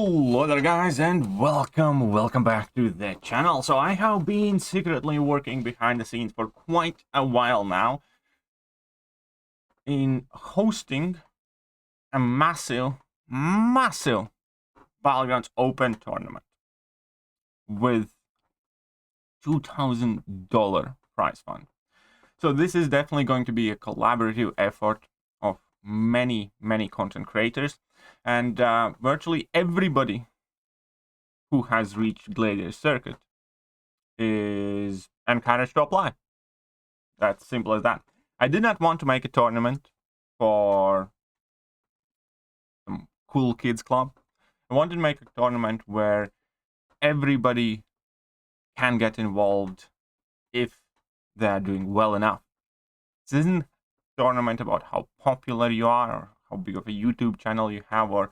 Hello there guys, and welcome back to the channel. So I have been secretly working behind the scenes for quite a while now in hosting a massive Battlegrounds Open tournament with $2,000 prize fund. So this is definitely going to be a collaborative effort of many content creators, and virtually everybody who has reached Gladiator Circuit is encouraged to apply. That's simple as that. I did not want to make a tournament for some cool kids club. I wanted to make a tournament where everybody can get involved if they're doing well enough. This isn't a tournament about how popular you are or how big of a YouTube channel you have or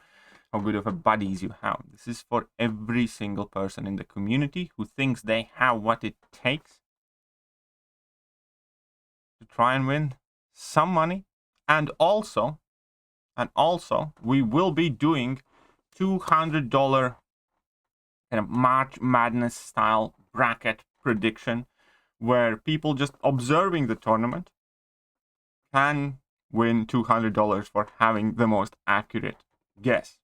how good of a buddies you have. This is for every single person in the community who thinks they have what it takes to try and win some money. And also we will be doing $200 kind of March Madness style bracket prediction, where people just observing the tournament can win $200 for having the most accurate guess.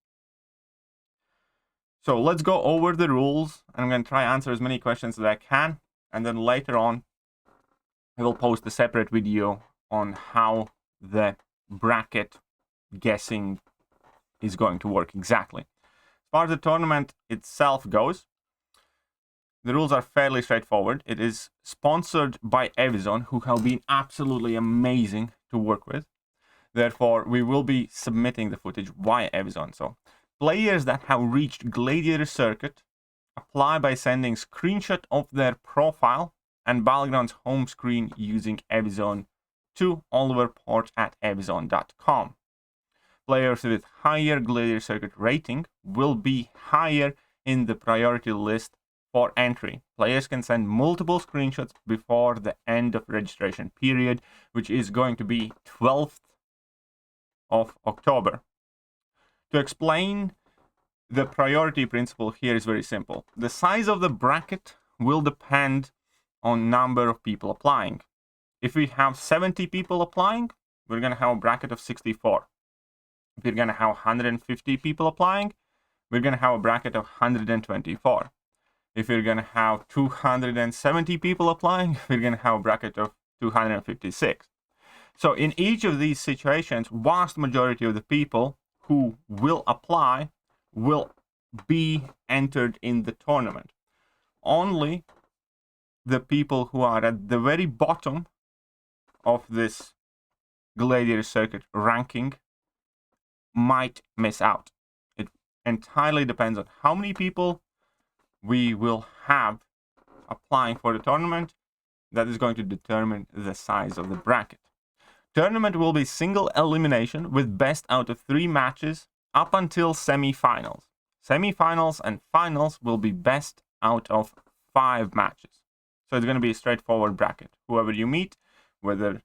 So let's go over the rules. I'm going to try answer as many questions as I can, and then later on I will post a separate video on how the bracket guessing is going to work exactly. As far as the tournament itself goes, the rules are fairly straightforward. It is sponsored by Evizone, who have been absolutely amazing to work with. Therefore, we will be submitting the footage via Evizone. So players that have reached Gladiator Circuit apply by sending screenshot of their profile and Battlegrounds home screen using Evizone to Oliverporte at evizone.com. Players with higher Gladiator Circuit rating will be higher in the priority list for entry. Players can send multiple screenshots before the end of registration period, which is going to be 12th of October. To explain the priority principle here is very simple. The size of the bracket will depend on number of people applying. If we have 70 people applying, we're going to have a bracket of 64. If we're going to have 150 people applying, we're going to have a bracket of 124. If we're going to have 270 people applying, we're going to have a bracket of 256. So in each of these situations, vast majority of the people who will apply will be entered in the tournament. Only the people who are at the very bottom of this Gladiator Circuit ranking might miss out. It entirely depends on how many people we will have applying for the tournament. That is going to determine the size of the bracket. Tournament will be single elimination with best out of 3 matches up until semi-finals. Semi-finals and finals will be best out of 5 matches. So it's going to be a straightforward bracket. Whoever you meet, whether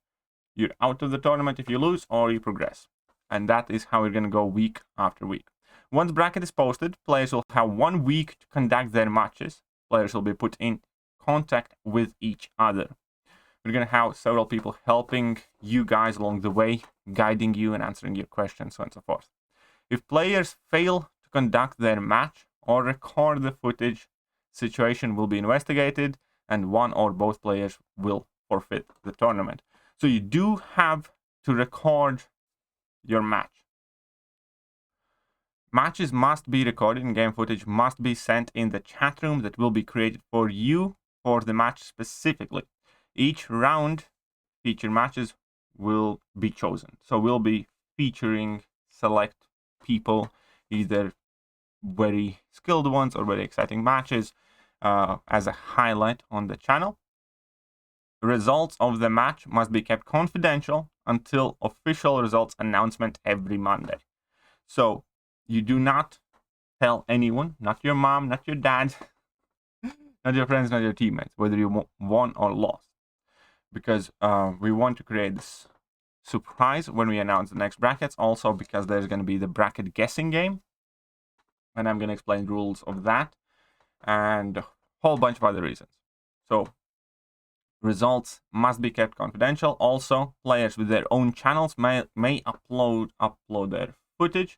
you're out of the tournament if you lose or you progress. And that is how we're going to go week after week. Once bracket is posted, players will have 1 week to conduct their matches. Players will be put in contact with each other. We're going to have several people helping you guys along the way, guiding you and answering your questions, so on and so forth. If players fail to conduct their match or record the footage, situation will be investigated and one or both players will forfeit the tournament. So you do have to record your match. Matches must be recorded and game footage must be sent in the chat room that will be created for you for the match specifically. Each round feature matches will be chosen. So we'll be featuring select people, either very skilled ones or very exciting matches as a highlight on the channel. Results of the match must be kept confidential until official results announcement every Monday. So you do not tell anyone, not your mom, not your dad, not your friends, not your teammates, whether you won or lost. Because we want to create this surprise when we announce the next brackets. Also because there's going to be the bracket guessing game. and I'm going to explain rules of that and a whole bunch of other reasons. So results must be kept confidential. Also, players with their own channels may upload their footage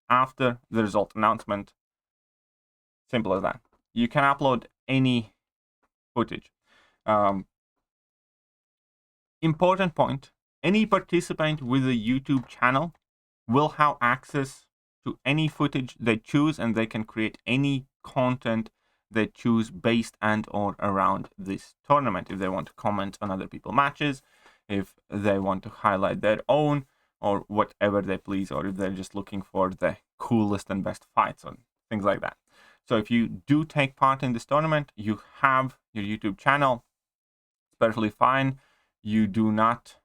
after the result announcement. Simple as that. You can upload any footage. Important point, any participant with a YouTube channel will have access to any footage they choose, and they can create any content they choose based and or around this tournament. If they want to comment on other people's matches, if they want to highlight their own, or whatever they please, or if they're just looking for the coolest and best fights or things like that. So if you do take part in this tournament, you have your YouTube channel. It's perfectly fine. You do not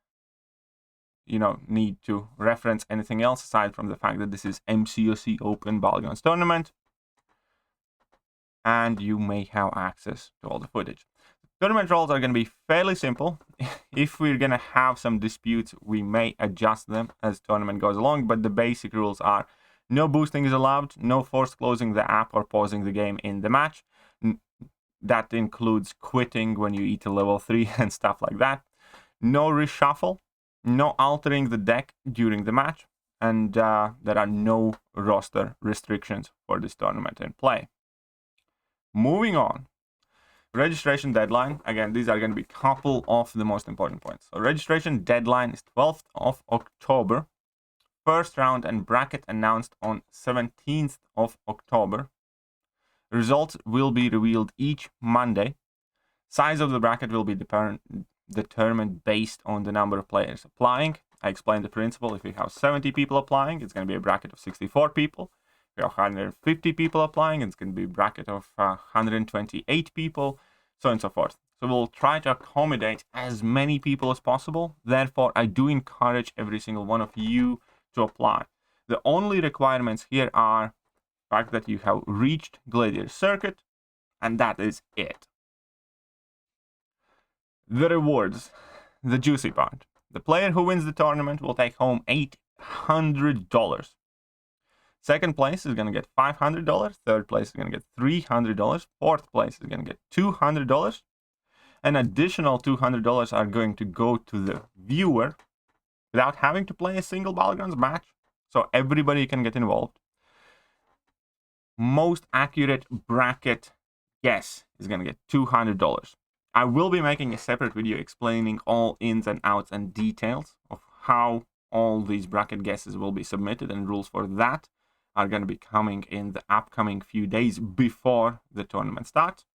need to reference anything else aside from the fact that this is MCOC Open Battlegrounds tournament, and you may have access to all the footage. Tournament roles are going to be fairly simple. If we're going to have some disputes, we may adjust them as tournament goes along, but the basic rules are no boosting is allowed, no forced closing the app or pausing the game in the match. That includes quitting when you eat a level 3 and stuff like that. No reshuffle, no altering the deck during the match, and there are no roster restrictions for this tournament in play. Moving on, registration deadline. Again, these are going to be a couple of the most important points. So registration deadline is 12th of October. First round and bracket announced on 17th of October. Results will be revealed each Monday. Size of the bracket will be determined based on the number of players applying. I explained the principle. If you have 70 people applying, it's going to be a bracket of 64 people. If you have 150 people applying, it's going to be a bracket of 128 people, so on and so forth. So we'll try to accommodate as many people as possible. Therefore, I do encourage every single one of you to apply. The only requirements here are the fact that you have reached Gladiator Circuit, and that is it. The rewards, the juicy part. The player who wins the tournament will take home $800. Second place is going to get $500. Third place is going to get $300. Fourth place is going to get $200. An additional $200 are going to go to the viewer without having to play a single Battlegrounds match. So everybody can get involved. Most accurate bracket guess is going to get $200. I will be making a separate video explaining all ins and outs and details of how all these bracket guesses will be submitted, and rules for that are going to be coming in the upcoming few days before the tournament starts.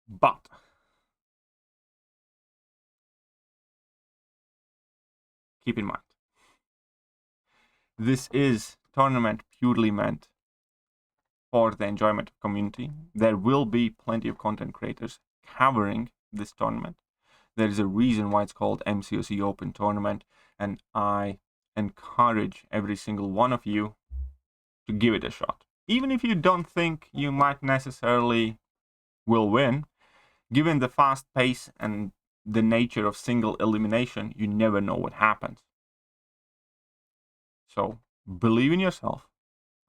But keep in mind, this is tournament purely meant for the enjoyment of community. There will be plenty of content creators covering this tournament. There is a reason why it's called MCOC Open Tournament, and I encourage every single one of you to give it a shot. Even if you don't think you might necessarily will win, given the fast pace and the nature of single elimination, you never know what happens. So believe in yourself,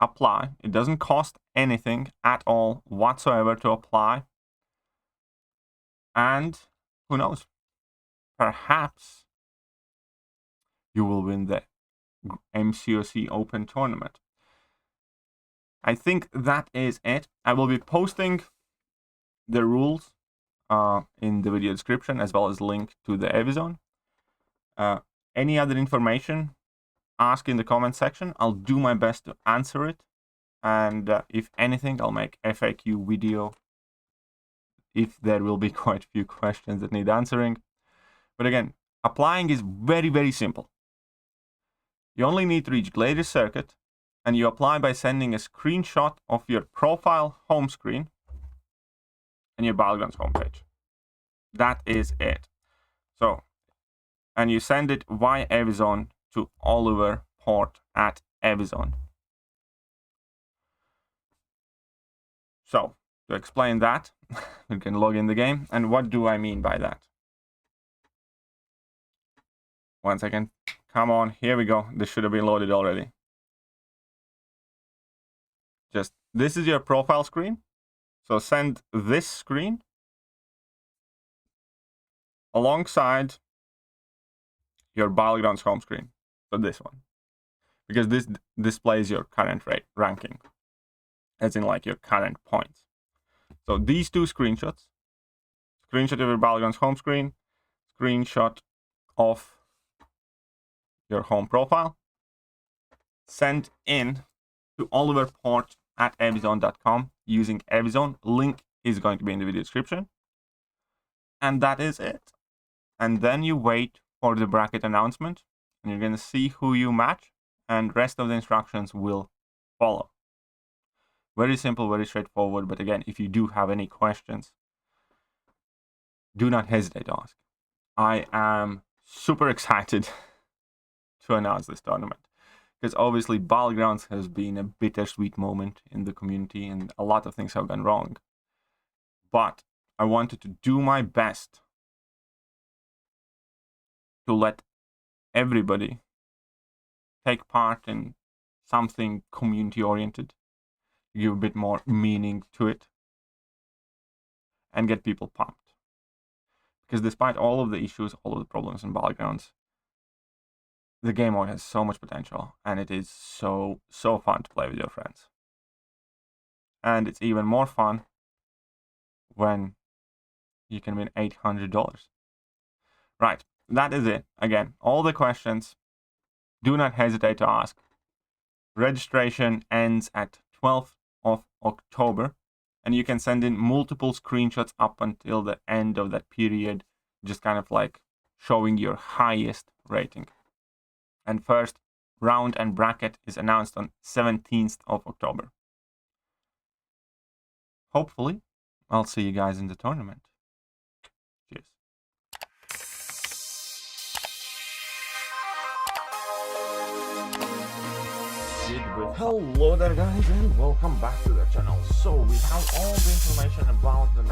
apply. It doesn't cost anything at all whatsoever to apply. And who knows, perhaps you will win the MCOC Open Tournament. I think that is it. I will be posting the rules in the video description, as well as link to the Evizone. Any other information, ask in the comment section. I'll do my best to answer it. And if anything, I'll make FAQ video if there will be quite a few questions that need answering. But again, applying is very, very simple. You only need to reach Gladiator Circuit, and you apply by sending a screenshot of your profile home screen and your Battlegrounds homepage. That is it. So, and you send it via Evizone to Oliverporte at Evizone. So, to explain that, you can log in the game. And what do I mean by that? 1 second. Come on, here we go. This should have been loaded already. just, this is your profile screen. So send this screen alongside your Battlegrounds home screen. So this one. Because this displays your current ranking. As in like your current points. So these two screenshots. Screenshot of your Battlegrounds home screen. Screenshot of your home profile. Send in to Oliverporte@evizone.com using Evizone. Link is going to be in the video description. And that is it. And then you wait for the bracket announcement. And you're going to see who you match. And rest of the instructions will follow. Very simple, very straightforward. But again, if you do have any questions, do not hesitate to ask. I am super excited to announce this tournament. Because obviously Battlegrounds has been a bittersweet moment in the community and a lot of things have gone wrong. But I wanted to do my best to let everybody take part in something community-oriented, give a bit more meaning to it, and get people pumped. Because despite all of the issues, all of the problems in Battlegrounds, the game mode has so much potential, and it is so fun to play with your friends. And it's even more fun when you can win $800. Right, that is it. Again, all the questions, do not hesitate to ask. Registration ends at 12th of October, and you can send in multiple screenshots up until the end of that period, just kind of like showing your highest rating. And first round and bracket is announced on 17th of October. Hopefully, I'll see you guys in the tournament. Cheers. Hello there guys, and welcome back to the channel. So we have all the information about the